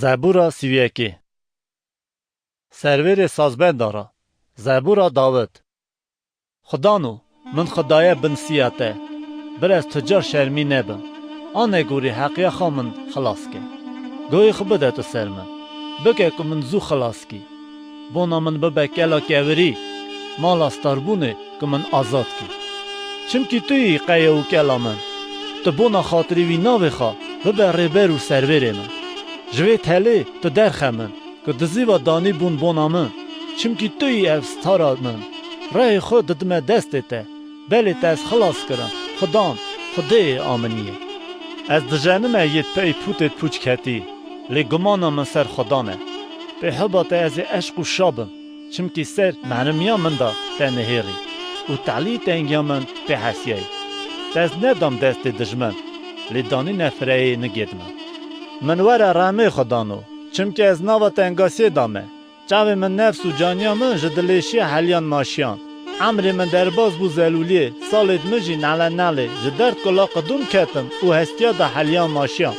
زبورا سیویکی سرور سازبند دارا زبورا داود خدانو من خدای بن سیاته برز تجار شرمی نبم آنه گوری حقیه خامن خلاص که گوی خبده تو سرمن بکه که من زو خلاص کی بونا من ببک الا کوری مالا ستاربونه که من آزاد کی چمکی توی قیه و کلا من تو بونا خاطری وی ناوی خواه ببه ریبر و سروری من جوی تله تو درخه من که دزیوا دانی بون بونا من چمکی توی اف ستارا من رای خود ددمه دسته بلی تا از خلاص کرم خدان خدای آمنیه از دجانمه یه پی پوتت پوچ کتی لی گمانا من سر خدانه به حبات از عشق و شابم چمکی سر معنمیا من دا تنهیری و تعلی تنگیا من به حسیه دست ندام دست دجمن لی دانی نفره نگید من وره رامه خدانو چمکی از ناوا تنگاسی دامه چاوی من نفس و جانیا من جدلیشی حلیان ماشیان عمری من درباز بو زلولی سالید مجی ناله جدرد کلا قدوم کتم و هستیا دا حلیان ماشیان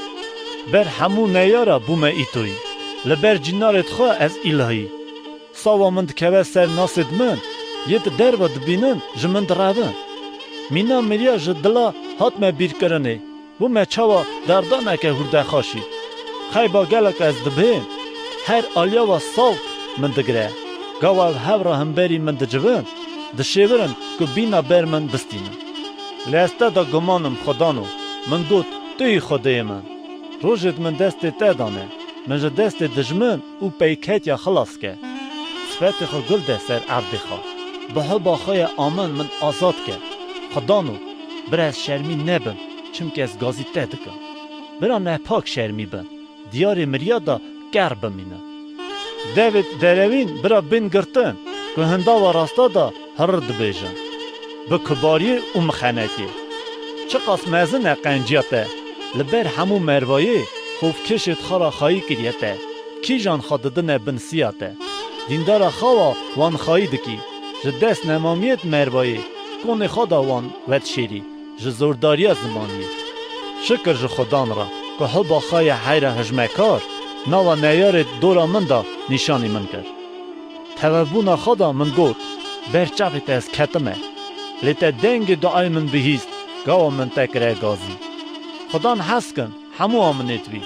بر همو نیارا بومه ایتوی لبر جنارت خواه از الهی ساوا من دکوه سر ناسد من یه دربا دبینن جمن دراون مینا مریا جدلا هات ما بیر کرنه بومه چاوا دردانه که هرده خاشی خیبا گلک از دبین هر آلیا و سال من دگره گاوا هورا همبری من دجوان دشیورن که بینا بر من بستینم لیسته دا گمانم خدانو من گوت توی خدای من روژت من دست تدانه من جا دست دجمن او پیکت یا خلاص که صفت خو گل ده سر عبد خوا به حبا خوی آمن من آزاد که خدانو برای از شرمی نبم چم که از گازی تدکم برای نپاک شرمی بن دیار مریادا گر بمینم دوید دروین برای بین گرتن که هندا و راستا دا هر دبیجن به کباری و مخنکی چه قاس مزن قنجیاته لبر همو مروایی خوف کشت خارا خواهی کریته کی جان خاددن بنسیاته دیندار خوا وان خواهی دکی جدست نمامیت مروایی کون خدا وان ود شیری جزورداری زمانی شکر جو خدان را که حبا خواهی حیر هجمکار ناوا نیار دورا من دا نشانی من کرد توابونا خدا من گوت برچافت از کتمه لیتا دنگ دعای من بهیست گاوا من تکره گازی خدان حس کن همو آمنیت وی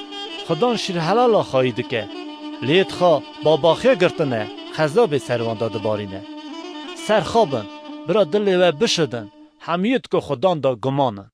خدان شیر حلالا خواهی دکه لیت خواه با باخیه گرتنه خذاب سروان داده بارینه سر خوابن برا دلی و بشدن همیت که خدان دا گمانن